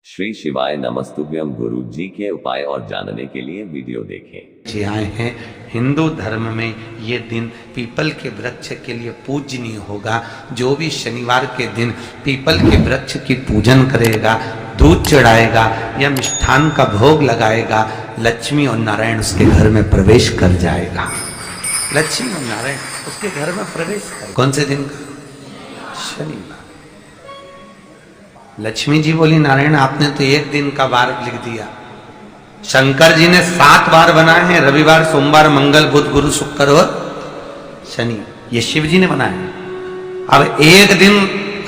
श्री शिवाय नमस्तुभ्यम। गुरु जी के उपाय और जानने के लिए वीडियो देखें। जी आए हैं। हिंदू धर्म में ये दिन पीपल के वृक्ष के लिए पूजनीय होगा। जो भी शनिवार के दिन पीपल के वृक्ष की पूजन करेगा, दूध चढ़ाएगा या मिष्ठान का भोग लगाएगा, लक्ष्मी और नारायण उसके घर में प्रवेश कर जाएगा। लक्ष्मी और नारायण उसके घर में प्रवेश कर। कौन से दिन का? शनिवार। लक्ष्मी जी बोली, नारायण आपने तो एक दिन का वार लिख दिया। शंकर जी ने 7 बार बनाए हैं, रविवार, सोमवार, मंगल, बुध, गुरु, शुक्र और शनि। ये शिव जी ने बनाया। अब एक दिन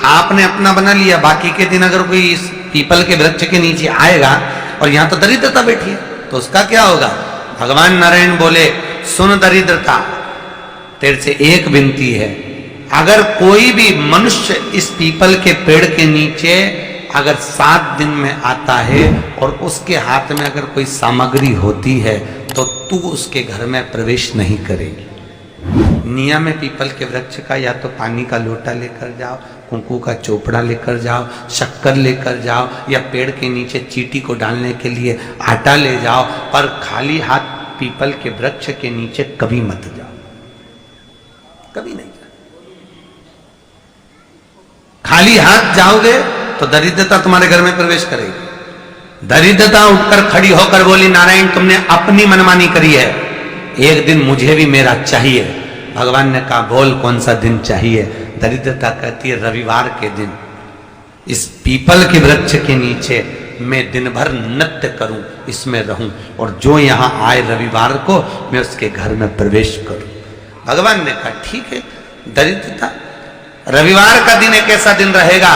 आपने अपना बना लिया, बाकी के दिन अगर कोई इस पीपल के वृक्ष के नीचे आएगा और यहां तो दरिद्रता बैठी है तो उसका क्या होगा? भगवान नारायण बोले, सुन दरिद्रता, तेरे से एक विनती है, अगर कोई भी मनुष्य इस पीपल के पेड़ के नीचे अगर 7 दिन में आता है और उसके हाथ में अगर कोई सामग्री होती है तो तू उसके घर में प्रवेश नहीं करेगी। नियम है पीपल के वृक्ष का, या तो पानी का लोटा लेकर जाओ, कुंकू का चोपड़ा लेकर जाओ, शक्कर लेकर जाओ, या पेड़ के नीचे चींटी को डालने के लिए आटा ले जाओ, पर खाली हाथ पीपल के वृक्ष के नीचे कभी मत जाओ, कभी नहीं। खाली हाथ जाओगे तो दरिद्रता तुम्हारे घर में प्रवेश करेगी। दरिद्रता उठकर खड़ी होकर बोली, नारायण तुमने अपनी मनमानी करी है, एक दिन मुझे भी मेरा चाहिए। भगवान ने कहा, बोल कौन सा दिन चाहिए? दरिद्रता कहती है, रविवार के दिन इस पीपल के वृक्ष के नीचे मैं दिन भर नृत्य करूं, इसमें रहूं, और जो यहां आए रविवार को मैं उसके घर में प्रवेश करूं। भगवान ने कहा, ठीक है। दरिद्रता, रविवार का दिन एक ऐसा दिन रहेगा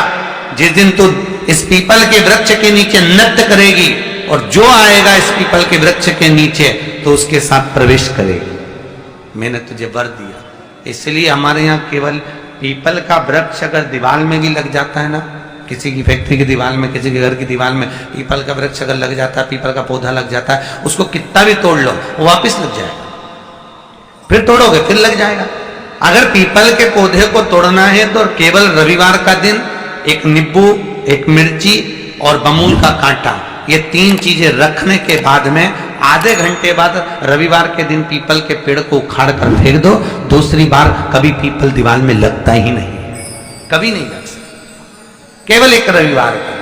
जिस दिन तू इस पीपल के वृक्ष के नीचे नृत्य करेगी और जो आएगा इस पीपल के वृक्ष के नीचे तो उसके साथ प्रवेश करेगी। मैंने तुझे वर दिया। इसलिए हमारे यहाँ केवल पीपल का वृक्ष अगर दीवार में भी लग जाता है ना, किसी की फैक्ट्री की दीवार में, किसी के घर की दीवार में पीपल का वृक्ष अगर लग जाता है, पीपल का पौधा लग जाता है, उसको कितना भी तोड़ लो वो वापिस लग जाएगा। फिर तोड़ोगे फिर लग जाएगा। अगर पीपल के पौधे को तोड़ना है तो केवल रविवार का दिन एक नींबू, एक मिर्ची और बमूल का कांटा, ये 3 चीजें रखने के बाद में आधे घंटे बाद रविवार के दिन पीपल के पेड़ को उखाड़ कर फेंक दो। दूसरी बार कभी पीपल दीवार में लगता ही नहीं, कभी नहीं लग सकता। केवल एक रविवार का,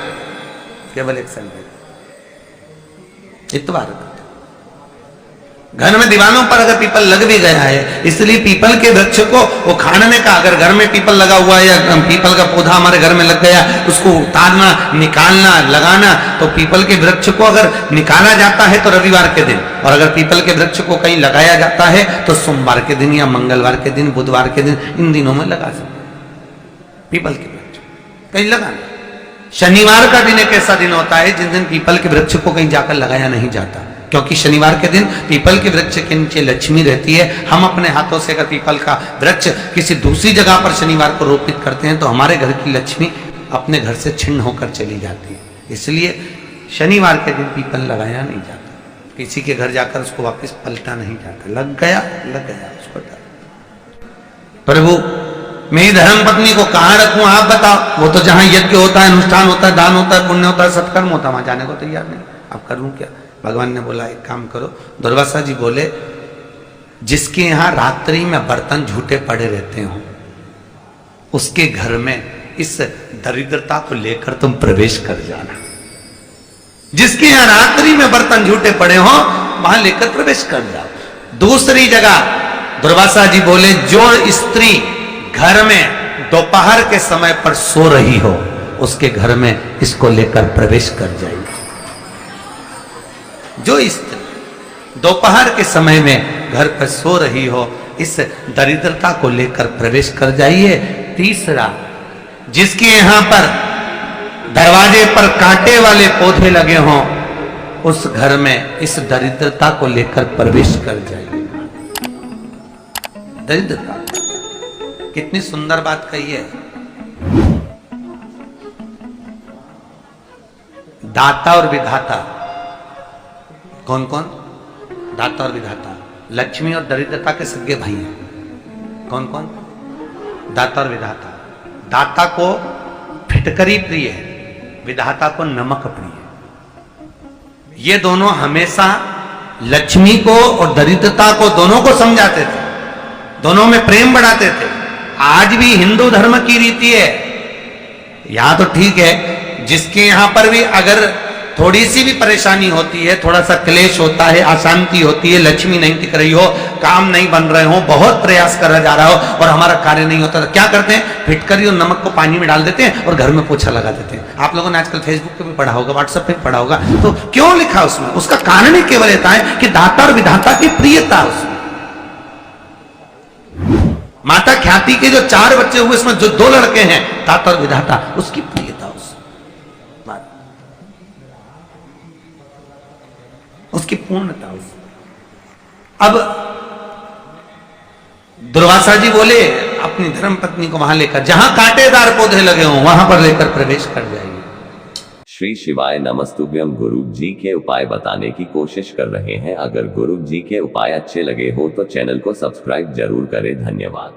केवल एक संडे, इतवार का। घर में दीवानों पर अगर पीपल लग भी गया है, इसलिए पीपल के वृक्ष को उखाड़ने का, अगर घर में पीपल लगा हुआ है या पीपल का पौधा हमारे घर में लग गया, उसको उतारना, निकालना, लगाना, तो पीपल के वृक्ष को अगर निकाला जाता है तो रविवार के दिन, और अगर पीपल के वृक्ष को कहीं लगाया जाता है तो सोमवार के दिन या मंगलवार के दिन, बुधवार के दिन, इन दिनों में लगा सकते पीपल के वृक्ष कहीं लगाना। शनिवार का दिन एक ऐसा दिन होता है जिस दिन पीपल के वृक्ष को कहीं जाकर लगाया नहीं जाता, क्योंकि शनिवार के दिन पीपल के वृक्ष के नीचे लक्ष्मी रहती है। हम अपने हाथों से अगर पीपल का वृक्ष किसी दूसरी जगह पर शनिवार को रोपित करते हैं तो हमारे घर की लक्ष्मी अपने घर से छिन्न होकर चली जाती है। इसलिए शनिवार के दिन पीपल लगाया नहीं जाता, किसी के घर जाकर उसको वापस पलटा नहीं जाता। लग गया उसको। प्रभु मेरी धर्म पत्नी को कहाँ रखूं आप बताओ? वो तो जहां यज्ञ होता है, अनुष्ठान होता है, दान होता है, पुण्य होता है, सत्कर्म होता है, वहां जाने को तैयार नहीं। अब करूं क्या? भगवान ने बोला, एक काम करो। दुर्वासा जी बोले, जिसके यहां रात्रि में बर्तन झूठे पड़े रहते हो उसके घर में इस दरिद्रता को लेकर तुम प्रवेश कर जाना। जिसके यहां रात्रि में बर्तन झूठे पड़े हो वहां लेकर प्रवेश कर जाओ। दूसरी जगह दुर्वासा जी बोले, जो स्त्री घर में दोपहर के समय पर सो रही हो उसके घर में इसको लेकर प्रवेश कर जाएगी। जो स्त्री दोपहर के समय में घर पर सो रही हो इस दरिद्रता को लेकर प्रवेश कर जाइए। तीसरा, जिसके यहां पर दरवाजे पर कांटे वाले पौधे लगे हों उस घर में इस दरिद्रता को लेकर प्रवेश कर जाइए। दरिद्रता, कितनी सुंदर बात कही है। दाता और विधाता, कौन कौन? दाता और विधाता। लक्ष्मी और दरिद्रता के सगे भाई हैं। कौन कौन? दाता और विधाता। दाता को फिटकरी प्रिय है, विधाता को नमक प्रिय। ये दोनों हमेशा लक्ष्मी को और दरिद्रता को दोनों को समझाते थे, दोनों में प्रेम बढ़ाते थे। आज भी हिंदू धर्म की रीति है, यहां तो ठीक है, जिसके यहां पर भी अगर थोड़ी सी भी परेशानी होती है, थोड़ा सा क्लेश होता है, अशांति होती है, लक्ष्मी नहीं टिक रही हो, काम नहीं बन रहे हो, बहुत प्रयास करा जा रहा हो और हमारा कार्य नहीं होता, तो क्या करते हैं, फिटकरी और नमक को पानी में डाल देते हैं और घर में पोछा लगा देते हैं। आप लोगों ने आजकल फेसबुक पे भी पढ़ा होगा, व्हाट्सएप पे भी पढ़ा होगा। तो क्यों लिखा उसमें? उसका कारण ही केवल इतना है कि दाता और विधाता की प्रियता उसमें। माता ख्याति के जो 4 बच्चे हुए, उसमें जो 2 लड़के हैं, दाता और विधाता, उसकी प्रियता उसकी पूर्णता उस। अब दुर्वासा जी बोले अपनी धर्म पत्नी को वहां लेकर, जहां कांटेदार पौधे लगे हों वहां पर लेकर प्रवेश कर जाइए। श्री शिवाय नमस्तुभ्यम। गुरु जी के उपाय बताने की कोशिश कर रहे हैं। अगर गुरु जी के उपाय अच्छे लगे हो तो चैनल को सब्सक्राइब जरूर करें। धन्यवाद।